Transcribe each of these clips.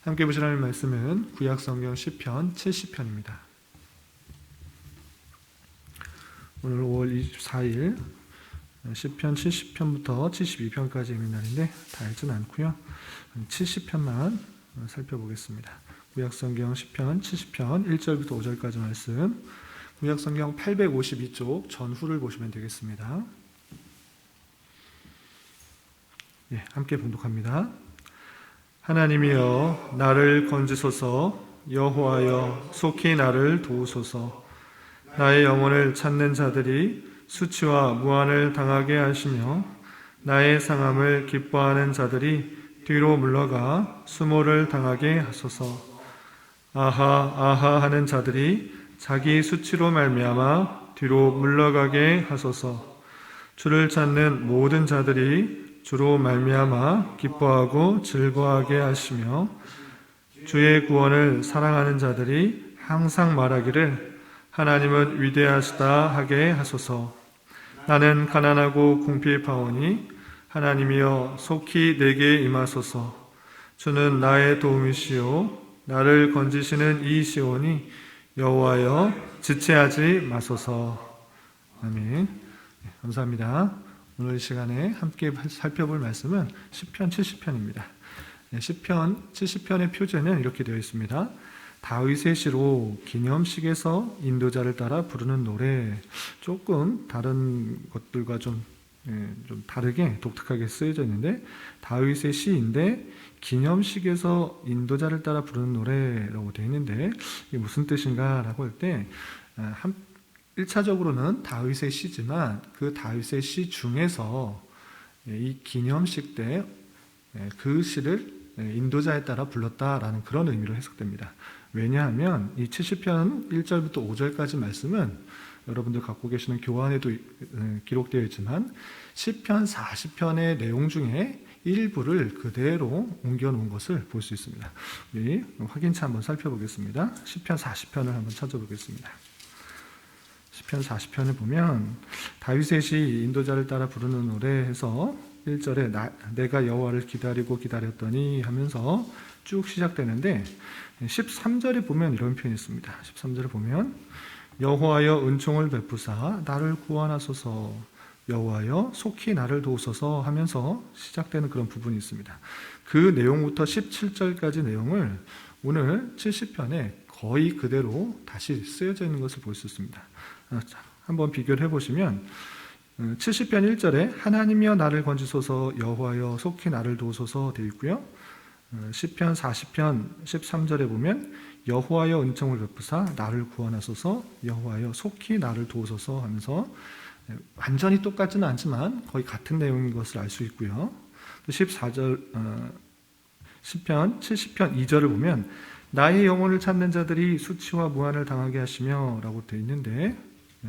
함께 보실 하나님 말씀은 구약성경 시편 70편입니다. 오늘 5월 24일 시편 70편부터 72편까지 있는 날인데 다 읽지는 않고요. 70편만 살펴보겠습니다. 구약성경 시편 70편 1절부터 5절까지 말씀, 구약성경 852쪽 전후를 보시면 되겠습니다. 함께 봉독합니다. 하나님이여 나를 건지소서, 여호와여 속히 나를 도우소서. 나의 영혼을 찾는 자들이 수치와 무한을 당하게 하시며 나의 상함을 기뻐하는 자들이 뒤로 물러가 수모를 당하게 하소서. 아하 아하 하는 자들이 자기 수치로 말미암아 뒤로 물러가게 하소서. 주를 찾는 모든 자들이 주로 말미암아 기뻐하고 즐거워하게 하시며 주의 구원을 사랑하는 자들이 항상 말하기를 하나님은 위대하시다 하게 하소서. 나는 가난하고 궁핍하오니 하나님이여 속히 내게 임하소서. 주는 나의 도움이시오 나를 건지시는 이시오니 여호와여 지체하지 마소서. 아멘. 감사합니다. 오늘 이 시간에 함께 살펴볼 말씀은 시편 70편입니다. 시편 70편의 표제는 이렇게 되어 있습니다. 다윗의 시로 기념식에서 인도자를 따라 부르는 노래, 조금 다른 것들과 좀 다르게 독특하게 쓰여져 있는데 다윗의 시인데 기념식에서 인도자를 따라 부르는 노래라고 되어 있는데 이게 무슨 뜻인가 라고 할 때 1차적으로는 다윗의 시지만 그 다윗의 시 중에서 이 기념식 때 그 시를 인도자에 따라 불렀다라는 그런 의미로 해석됩니다. 왜냐하면 이 70편 1절부터 5절까지 말씀은 여러분들 갖고 계시는 교환에도 기록되어 있지만 시편 40편의 내용 중에 일부를 그대로 옮겨놓은 것을 볼 수 있습니다. 우리 확인차 한번 살펴보겠습니다. 시편 40편을 한번 찾아보겠습니다. 시편 40편을 보면 다윗의 시 인도자를 따라 부르는 노래에서 1절에 내가 여호와를 기다리고 기다렸더니 하면서 쭉 시작되는데 13절에 보면 이런 표현이 있습니다. 13절에 보면 여호와여 은총을 베푸사 나를 구원하소서, 여호와여 속히 나를 도우소서 하면서 시작되는 그런 부분이 있습니다. 그 내용부터 17절까지 내용을 오늘 70편에 거의 그대로 다시 쓰여져 있는 것을 볼 수 있습니다. 한번 비교를 해보시면 70편 1절에 하나님이여 나를 건지소서, 여호와여 속히 나를 도우소서 되어 있고요. 시편 40편 13절에 보면 여호와여 은총을 베푸사 나를 구원하소서, 여호와여 속히 나를 도우소서 하면서 완전히 똑같지는 않지만 거의 같은 내용인 것을 알 수 있고요. 14절 시편 70편 2절을 보면 나의 영혼을 찾는 자들이 수치와 무한을 당하게 하시며 라고 되어 있는데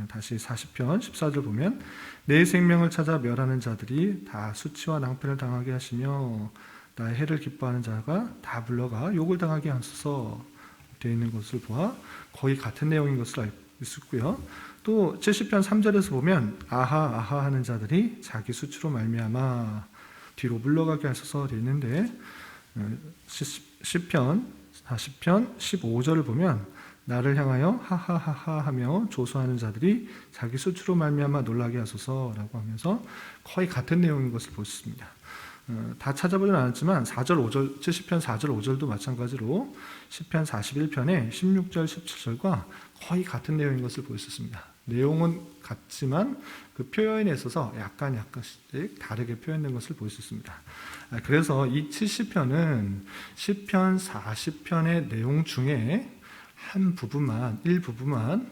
다시 40편 14절 보면 내 생명을 찾아 멸하는 자들이 다 수치와 낭패를 당하게 하시며 나의 해를 기뻐하는 자가 다 물러가 욕을 당하게 하소서 되어 있는 것을 보아 거의 같은 내용인 것을 알 수 있고요. 또 70편 3절에서 보면 아하 아하 하는 자들이 자기 수치로 말미암아 뒤로 물러가게 하소서 되어 있는데 시편 40편 15절을 보면 나를 향하여 하하하하 하며 조소하는 자들이 자기 수치로 말미암아 놀라게 하소서라고 하면서 거의 같은 내용인 것을 볼 수 있습니다. 다 찾아보지는 않았지만 4절 5절 70편 4절 5절도 마찬가지로 시편 41편의 16절 17절과 거의 같은 내용인 것을 볼 수 있습니다. 내용은 같지만 그 표현에 있어서 약간씩 다르게 표현된 것을 볼 수 있습니다. 그래서 이 70편은 시편 40편의 내용 중에 일부분만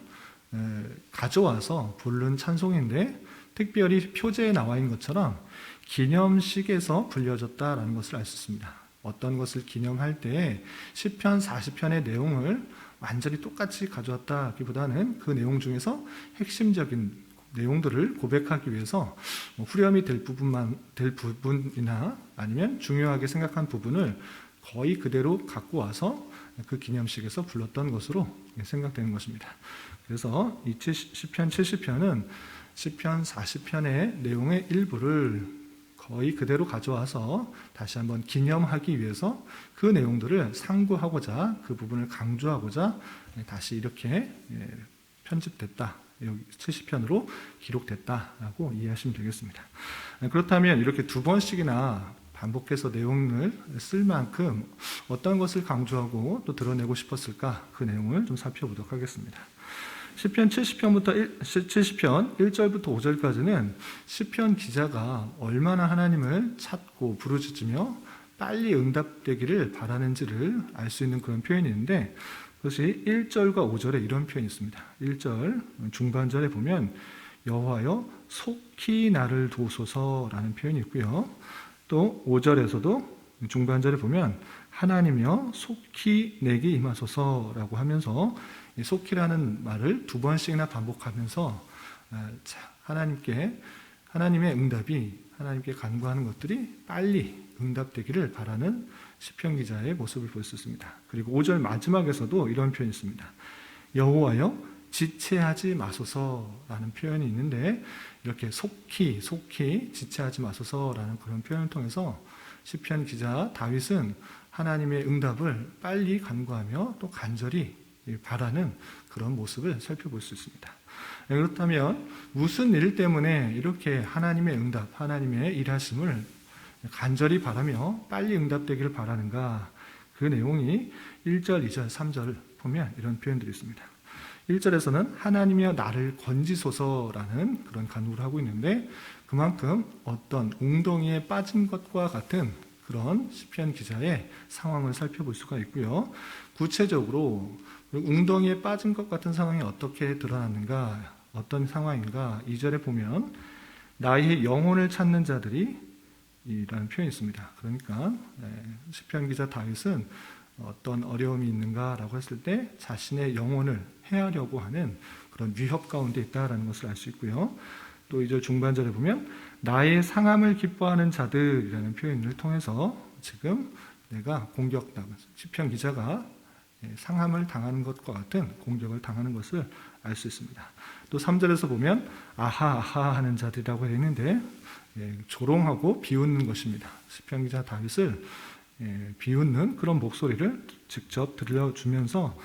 가져와서 부른 찬송인데 특별히 표제에 나와 있는 것처럼 기념식에서 불려졌다라는 것을 알 수 있습니다. 어떤 것을 기념할 때 시편 40편의 내용을 완전히 똑같이 가져왔다기보다는 그 내용 중에서 핵심적인 내용들을 고백하기 위해서 후렴이 될 부분이나 아니면 중요하게 생각한 부분을 거의 그대로 갖고 와서 그 기념식에서 불렀던 것으로 생각되는 것입니다. 그래서 이 시편 70편은 시편 40편의 내용의 일부를 거의 그대로 가져와서 다시 한번 기념하기 위해서 그 내용들을 상고하고자, 그 부분을 강조하고자 다시 이렇게 편집됐다, 여기 70편으로 기록됐다라고 이해하시면 되겠습니다. 그렇다면 이렇게 두 번씩이나 반복해서 내용을 쓸 만큼 어떤 것을 강조하고 또 드러내고 싶었을까, 그 내용을 좀 살펴보도록 하겠습니다. 시편 70편 1절부터 5절까지는 시편 기자가 얼마나 하나님을 찾고 부르짖으며 빨리 응답되기를 바라는지를 알 수 있는 그런 표현이 있는데, 그것이 1절과 5절에 이런 표현이 있습니다. 1절 중반절에 보면 여호와여 속히 나를 도우소서라는 표현이 있고요. 또 5절에서도 중반절에 보면 하나님여 속히 내게 임하소서라고 하면서 속히라는 말을 두 번씩이나 반복하면서 하나님의 응답이, 하나님께 간구하는 것들이 빨리 응답되기를 바라는 시편 기자의 모습을 볼 수 있습니다. 그리고 5절 마지막에서도 이런 표현이 있습니다. 여호와여 지체하지 마소서라는 표현이 있는데, 이렇게 속히 지체하지 마소서라는 그런 표현을 통해서 시편 기자 다윗은 하나님의 응답을 빨리 간구하며 또 간절히 바라는 그런 모습을 살펴볼 수 있습니다. 그렇다면 무슨 일 때문에 이렇게 하나님의 응답, 하나님의 일하심을 간절히 바라며 빨리 응답되기를 바라는가? 그 내용이 1절, 2절, 3절 보면 이런 표현들이 있습니다. 1절에서는 하나님이여 나를 건지소서라는 그런 간구를 하고 있는데, 그만큼 어떤 웅덩이에 빠진 것과 같은 그런 시편 기자의 상황을 살펴볼 수가 있고요. 구체적으로 웅덩이에 빠진 것 같은 상황이 어떻게 드러났는가, 어떤 상황인가, 2절에 보면 나의 영혼을 찾는 자들이 이라는 표현이 있습니다. 그러니까 시편 기자 다윗은 어떤 어려움이 있는가라고 했을 때 자신의 영혼을 해하려고 하는 그런 위협 가운데 있다라는 것을 알 수 있고요. 또 2절 중반절에 보면 나의 상함을 기뻐하는 자들이라는 표현을 통해서 지금 내가 시편 기자가 상함을 당하는 것과 같은 공격을 당하는 것을 알 수 있습니다. 또 3절에서 보면 아하 하는 자들이라고 되어 있는데, 조롱하고 비웃는 것입니다. 시편 기자 다윗을 비웃는 그런 목소리를 직접 들려주면서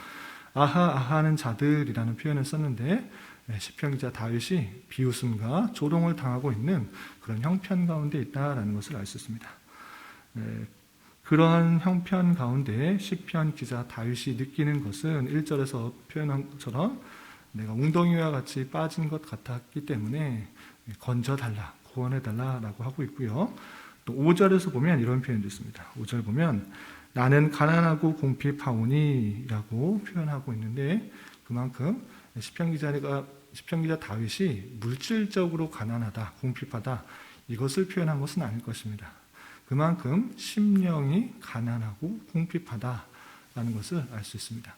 아하 하는 자들이라는 표현을 썼는데, 시편 기자 다윗이 비웃음과 조롱을 당하고 있는 그런 형편 가운데 있다라는 것을 알 수 있습니다. 그러한 형편 가운데 시편 기자 다윗이 느끼는 것은 1절에서 표현한 것처럼 내가 웅덩이와 같이 빠진 것 같았기 때문에 건져달라, 구원해달라라고 하고 있고요. 또 5절에서 보면 이런 표현도 있습니다. 5절 보면 나는 가난하고 궁핍하오니 라고 표현하고 있는데, 그만큼 시편 기자 다윗이 물질적으로 가난하다, 궁핍하다, 이것을 표현한 것은 아닐 것입니다. 그만큼 심령이 가난하고 궁핍하다라는 것을 알 수 있습니다.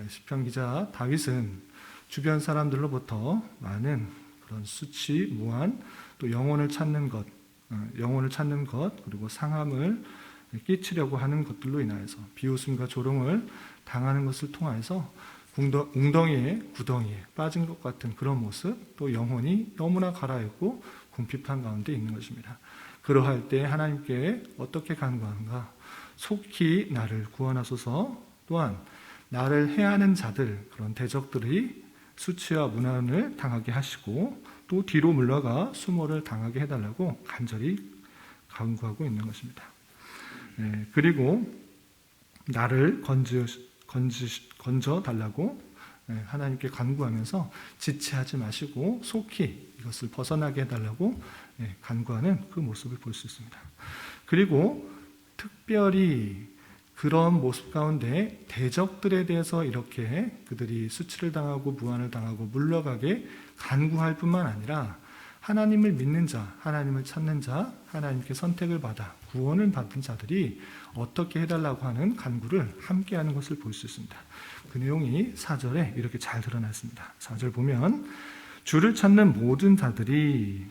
시편 기자 다윗은 주변 사람들로부터 많은 그런 수치, 무한, 또 영혼을 찾는 것, 그리고 상함을 끼치려고 하는 것들로 인하여서 비웃음과 조롱을 당하는 것을 통해서 구덩이에 빠진 것 같은 그런 모습, 또 영혼이 너무나 갈아있고 궁핍한 가운데 있는 것입니다. 그러할 때 하나님께 어떻게 간구하는가? 속히 나를 구원하소서. 또한 나를 해하는 자들, 그런 대적들이 수치와 문안을 당하게 하시고 또 뒤로 물러가 수모를 당하게 해달라고 간절히 간구하고 있는 것입니다. 그리고 나를 건져달라고 하나님께 간구하면서 지체하지 마시고 속히 이것을 벗어나게 해달라고 간구하는 그 모습을 볼 수 있습니다. 그리고 특별히 그런 모습 가운데 대적들에 대해서 이렇게 그들이 수치를 당하고 무한을 당하고 물러가게 간구할 뿐만 아니라 하나님을 믿는 자, 하나님을 찾는 자, 하나님께 선택을 받아 구원을 받은 자들이 어떻게 해달라고 하는 간구를 함께하는 것을 볼 수 있습니다. 그 내용이 4절에 이렇게 잘 드러났습니다. 4절 보면 주를 찾는 모든 자들이,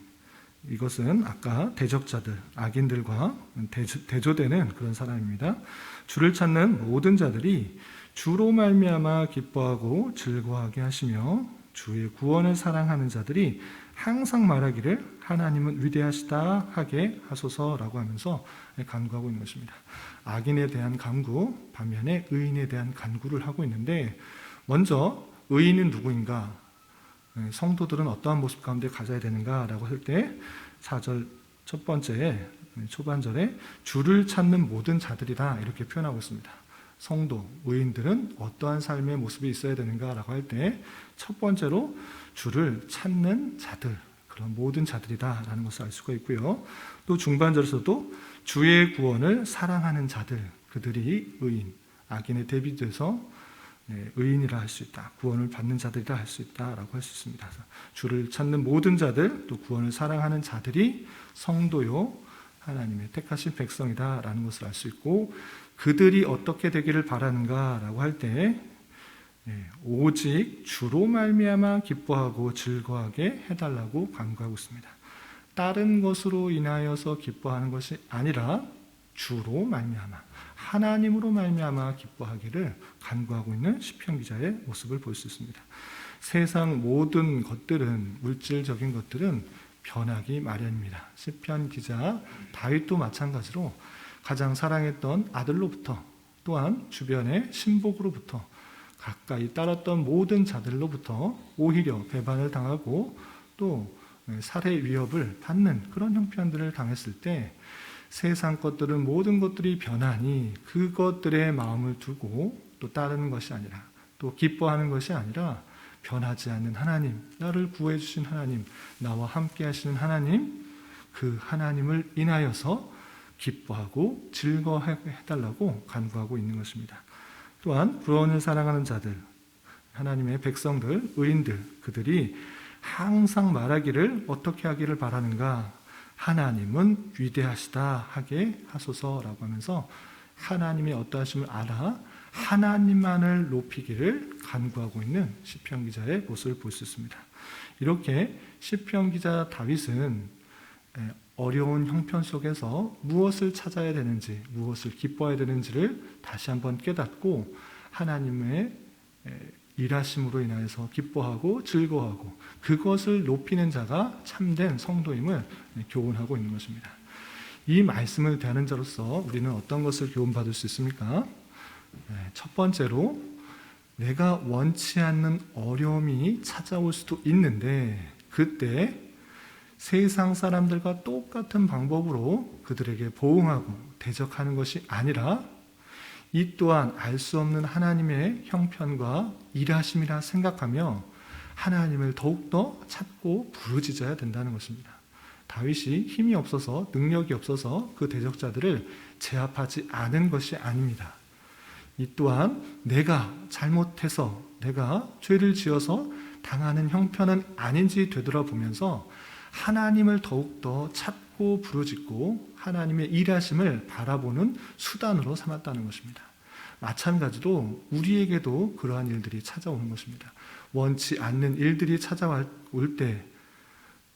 이것은 아까 대적자들, 악인들과 대조되는 그런 사람입니다. 주를 찾는 모든 자들이 주로 말미암아 기뻐하고 즐거워하게 하시며 주의 구원을 사랑하는 자들이 항상 말하기를 하나님은 위대하시다 하게 하소서라고 하면서 간구하고 있는 것입니다. 악인에 대한 간구, 반면에 의인에 대한 간구를 하고 있는데, 먼저 의인은 누구인가? 성도들은 어떠한 모습 가운데 가져야 되는가라고 할 때 4절 첫 번째 초반절에 주를 찾는 모든 자들이라 이렇게 표현하고 있습니다. 성도, 의인들은 어떠한 삶의 모습이 있어야 되는가라고 할 때 첫 번째로 주를 찾는 자들, 그런 모든 자들이다라는 것을 알 수가 있고요. 또 중반절에서도 주의 구원을 사랑하는 자들, 그들이 의인, 악인에 대비돼서 의인이라 할 수 있다, 구원을 받는 자들이라 할 수 있다라고 할 수 있습니다. 주를 찾는 모든 자들, 또 구원을 사랑하는 자들이 성도요 하나님의 택하신 백성이다라는 것을 알 수 있고, 그들이 어떻게 되기를 바라는가라고 할 때 오직 주로 말미암아 기뻐하고 즐거워하게 해달라고 간구하고 있습니다. 다른 것으로 인하여서 기뻐하는 것이 아니라 주로 말미암아, 하나님으로 말미암아 기뻐하기를 간구하고 있는 시편 기자의 모습을 볼 수 있습니다. 세상 모든 것들은, 물질적인 것들은 변하기 마련입니다. 시편 기자 다윗도 마찬가지로 가장 사랑했던 아들로부터, 또한 주변의 신복으로부터, 가까이 따랐던 모든 자들로부터 오히려 배반을 당하고 또 살해 위협을 받는 그런 형편들을 당했을 때, 세상 것들은 모든 것들이 변하니 그것들의 마음을 두고 또 따르는 것이 아니라, 또 기뻐하는 것이 아니라 변하지 않는 하나님, 나를 구해 주신 하나님, 나와 함께 하시는 하나님, 그 하나님을 인하여서 기뻐하고 즐거워해달라고 간구하고 있는 것입니다. 또한 구원을 사랑하는 자들, 하나님의 백성들, 의인들, 그들이 항상 말하기를 어떻게 하기를 바라는가? 하나님은 위대하시다 하게 하소서라고 하면서 하나님의 어떠하심을 알아 하나님만을 높이기를 간구하고 있는 시편 기자의 모습을 볼 수 있습니다. 이렇게 시편 기자 다윗은 어려운 형편 속에서 무엇을 찾아야 되는지, 무엇을 기뻐해야 되는지를 다시 한번 깨닫고 하나님의 일하심으로 인하여서 기뻐하고 즐거워하고 그것을 높이는 자가 참된 성도임을 교훈하고 있는 것입니다. 이 말씀을 대하는 자로서 우리는 어떤 것을 교훈받을 수 있습니까? 첫 번째로, 내가 원치 않는 어려움이 찾아올 수도 있는데 그때 세상 사람들과 똑같은 방법으로 그들에게 보응하고 대적하는 것이 아니라 이 또한 알 수 없는 하나님의 형편과 일하심이라 생각하며 하나님을 더욱더 찾고 부르짖어야 된다는 것입니다. 다윗이 힘이 없어서, 능력이 없어서 그 대적자들을 제압하지 않은 것이 아닙니다. 이 또한 내가 잘못해서, 내가 죄를 지어서 당하는 형편은 아닌지 되돌아보면서 하나님을 더욱더 찾고 부르짖고 하나님의 일하심을 바라보는 수단으로 삼았다는 것입니다. 마찬가지로 우리에게도 그러한 일들이 찾아오는 것입니다. 원치 않는 일들이 찾아올 때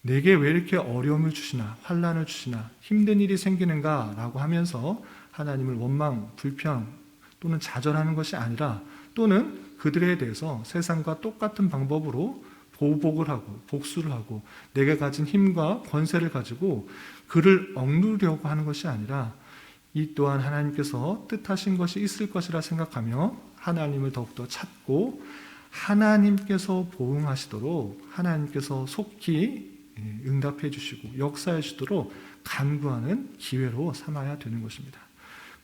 내게 왜 이렇게 어려움을 주시나, 환난을 주시나, 힘든 일이 생기는가 라고 하면서 하나님을 원망, 불평 또는 좌절하는 것이 아니라, 또는 그들에 대해서 세상과 똑같은 방법으로 보복을 하고 복수를 하고 내가 가진 힘과 권세를 가지고 그를 억누르려고 하는 것이 아니라, 이 또한 하나님께서 뜻하신 것이 있을 것이라 생각하며 하나님을 더욱더 찾고 하나님께서 보응하시도록, 하나님께서 속히 응답해 주시고 역사해 주도록 간구하는 기회로 삼아야 되는 것입니다.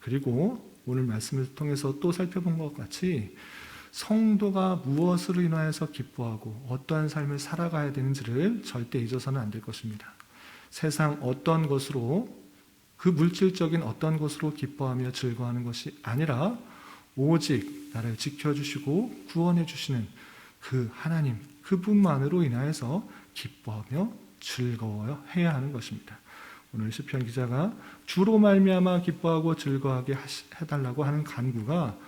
그리고 오늘 말씀을 통해서 또 살펴본 것 같이 성도가 무엇으로 인하여서 기뻐하고 어떠한 삶을 살아가야 되는지를 절대 잊어서는 안 될 것입니다. 세상 어떤 것으로, 그 물질적인 어떤 것으로 기뻐하며 즐거워하는 것이 아니라 오직 나를 지켜주시고 구원해 주시는 그 하나님, 그분만으로 인하여서 기뻐하며 즐거워해야 하는 것입니다. 오늘 시편 기자가 주로 말미암아 기뻐하고 즐거워하게 해달라고 하는 간구가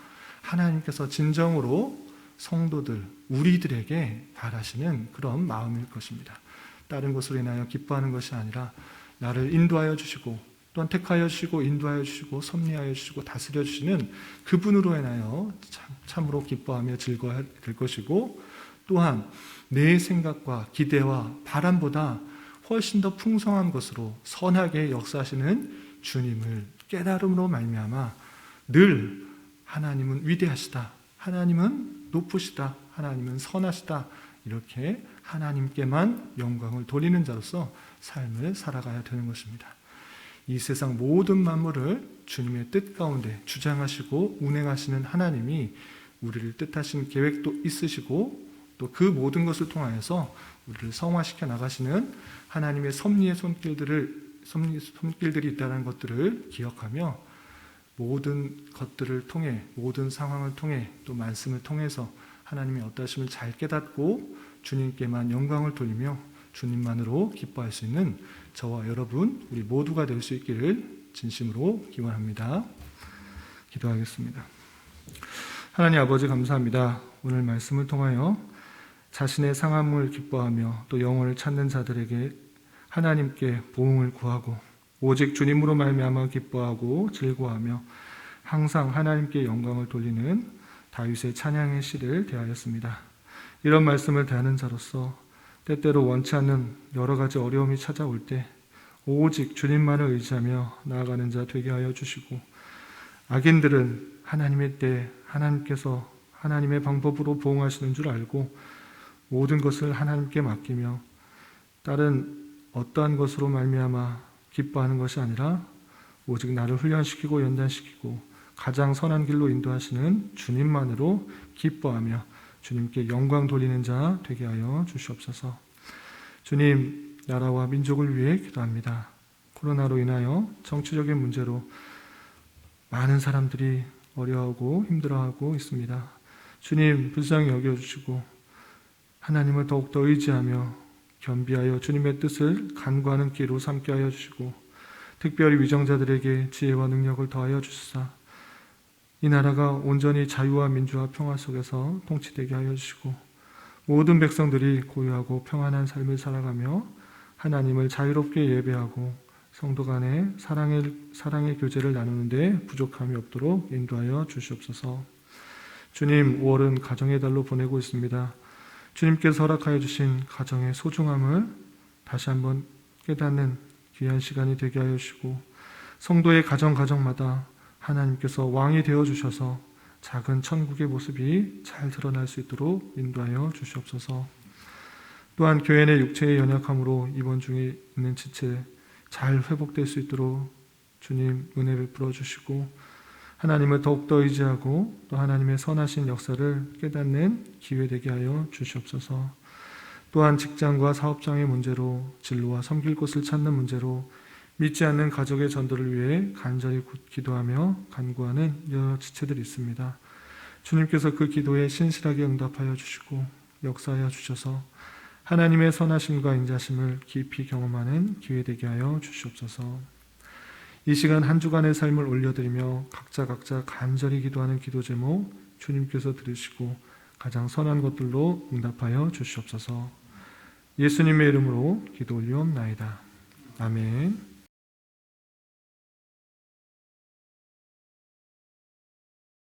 하나님께서 진정으로 성도들, 우리들에게 바라시는 그런 마음일 것입니다. 다른 것으로 인하여 기뻐하는 것이 아니라 나를 인도하여 주시고 또한 택하여 주시고 인도하여 주시고 섭리하여 주시고 다스려 주시는 그분으로 인하여 참으로 기뻐하며 즐거워야 될 것이고, 또한 내 생각과 기대와 바람보다 훨씬 더 풍성한 것으로 선하게 역사하시는 주님을 깨달음으로 말미암아 늘 하나님은 위대하시다, 하나님은 높으시다, 하나님은 선하시다, 이렇게 하나님께만 영광을 돌리는 자로서 삶을 살아가야 되는 것입니다. 이 세상 모든 만물을 주님의 뜻 가운데 주장하시고 운행하시는 하나님이 우리를 뜻하신 계획도 있으시고 또 그 모든 것을 통하여서 우리를 성화시켜 나가시는 하나님의 섭리의 손길들이 있다는 것들을 기억하며 모든 것들을 통해, 모든 상황을 통해, 또 말씀을 통해서 하나님의 어떠하심을 잘 깨닫고 주님께만 영광을 돌리며 주님만으로 기뻐할 수 있는 저와 여러분, 우리 모두가 될 수 있기를 진심으로 기원합니다. 기도하겠습니다. 하나님 아버지, 감사합니다. 오늘 말씀을 통하여 자신의 상함을 기뻐하며 또 영혼을 찾는 자들에게 하나님께 보응을 구하고 오직 주님으로 말미암아 기뻐하고 즐거워하며 항상 하나님께 영광을 돌리는 다윗의 찬양의 시를 대하였습니다. 이런 말씀을 대하는 자로서 때때로 원치 않는 여러 가지 어려움이 찾아올 때 오직 주님만을 의지하며 나아가는 자 되게 하여 주시고, 악인들은 하나님의 때 하나님께서 하나님의 방법으로 보응하시는 줄 알고 모든 것을 하나님께 맡기며 다른 어떠한 것으로 말미암아 기뻐하는 것이 아니라 오직 나를 훈련시키고 연단시키고 가장 선한 길로 인도하시는 주님만으로 기뻐하며 주님께 영광 돌리는 자 되게 하여 주시옵소서. 주님, 나라와 민족을 위해 기도합니다. 코로나로 인하여 정치적인 문제로 많은 사람들이 어려워하고 힘들어하고 있습니다. 주님, 불쌍히 여겨주시고 하나님을 더욱더 의지하며 겸비하여 주님의 뜻을 간구하는 기로 삼게 하여 주시고, 특별히 위정자들에게 지혜와 능력을 더하여 주시사 이 나라가 온전히 자유와 민주와 평화 속에서 통치되게 하여 주시고, 모든 백성들이 고요하고 평안한 삶을 살아가며 하나님을 자유롭게 예배하고 성도 간의 사랑의 교제를 나누는 데 부족함이 없도록 인도하여 주시옵소서. 주님, 5월은 가정의 달로 보내고 있습니다. 주님께서 허락하여 주신 가정의 소중함을 다시 한번 깨닫는 귀한 시간이 되게 하여 주시고, 성도의 가정마다 하나님께서 왕이 되어주셔서 작은 천국의 모습이 잘 드러날 수 있도록 인도하여 주시옵소서. 또한 교회 내 육체의 연약함으로 입원 중에 있는 지체 잘 회복될 수 있도록 주님 은혜 베풀어 주시고, 하나님을 더욱더 의지하고 또 하나님의 선하신 역사를 깨닫는 기회 되게 하여 주시옵소서. 또한 직장과 사업장의 문제로 진로와 섬길 곳을 찾는 문제로 믿지 않는 가족의 전도를 위해 간절히 기도하며 간구하는 여러 지체들이 있습니다. 주님께서 그 기도에 신실하게 응답하여 주시고 역사하여 주셔서 하나님의 선하심과 인자심을 깊이 경험하는 기회 되게 하여 주시옵소서. 이 시간 한 주간의 삶을 올려드리며 각자 간절히 기도하는 기도 제목 주님께서 들으시고 가장 선한 것들로 응답하여 주시옵소서. 예수님의 이름으로 기도 올리옵나이다. 아멘.